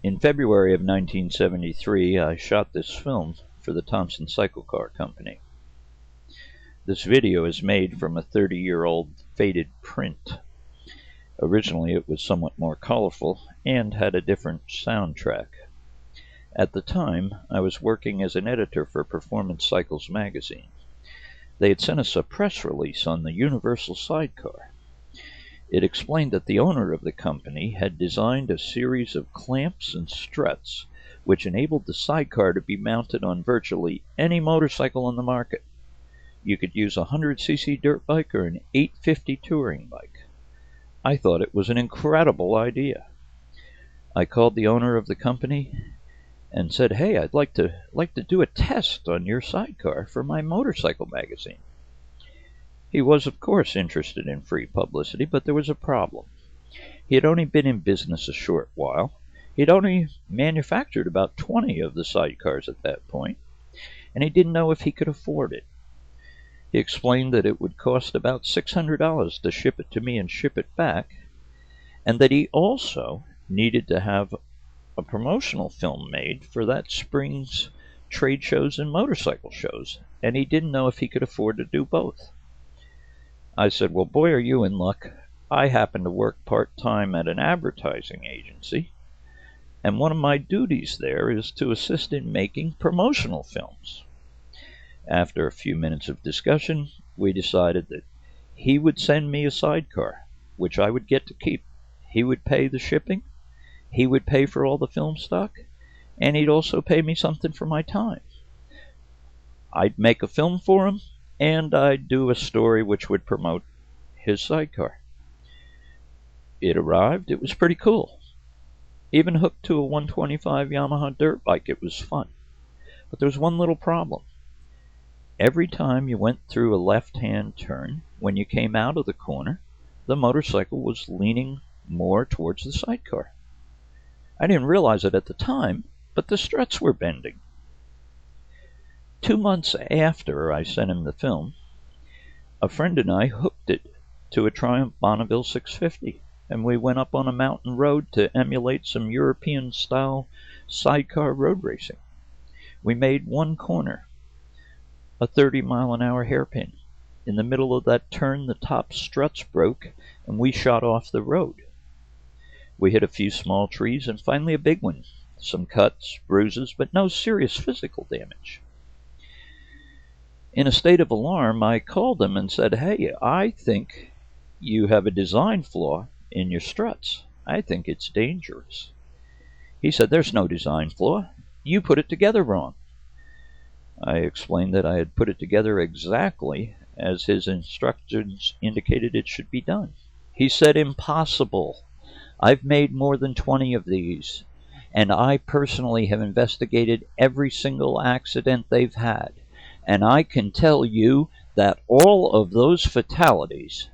In February of 1973, I shot this film for the Thompson Cycle Car Company. This video is made from a 30-year-old faded print. Originally, it was somewhat more colorful and had a different soundtrack. At the time, I was working as an editor for Performance Cycles magazine. They had sent us a press release on the Universal Sidecar. It explained that the owner of the company had designed a series of clamps and struts which enabled the sidecar to be mounted on virtually any motorcycle on the market. You could use a 100cc dirt bike or an 850 touring bike. I thought it was an incredible idea. I called the owner of the company and said, "Hey, I'd like to do a test on your sidecar for my motorcycle magazine." He was, of course, interested in free publicity, but there was a problem. He had only been in business a short while. He'd only manufactured about 20 of the sidecars at that point, and he didn't know if he could afford it. He explained that it would cost about $600 to ship it to me and ship it back, and that he also needed to have a promotional film made for that spring's trade shows and motorcycle shows, and he didn't know if he could afford to do both. I said, "Well, boy, are you in luck. I happen to work part-time at an advertising agency, and one of my duties there is to assist in making promotional films." After a few minutes of discussion, we decided that he would send me a sidecar, which I would get to keep. He would pay the shipping, he would pay for all the film stock, and he'd also pay me something for my time. I'd make a film for him, and I'd do a story which would promote his sidecar. It arrived. It was pretty cool. Even hooked to a 125 Yamaha dirt bike, it was fun. But there was one little problem. Every time you went through a left-hand turn, when you came out of the corner, the motorcycle was leaning more towards the sidecar. I didn't realize it at the time, but the struts were bending. 2 months after I sent him the film, a friend and I hooked it to a Triumph Bonneville 650, and we went up on a mountain road to emulate some European-style sidecar road racing. We made one corner, a 30-mile-an-hour hairpin. In the middle of that turn, the top struts broke, and we shot off the road. We hit a few small trees, and finally a big one. Some cuts, bruises, but no serious physical damage. In a state of alarm, I called him and said, "Hey, I think you have a design flaw in your struts. I think it's dangerous." He said, "There's no design flaw. You put it together wrong." I explained that I had put it together exactly as his instructions indicated it should be done. He said, "Impossible. I've made more than 20 of these, and I personally have investigated every single accident they've had. And I can tell you that all of those fatalities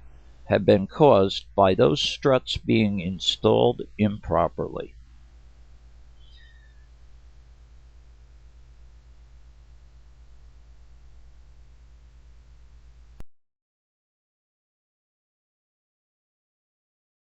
have been caused by those struts being installed improperly."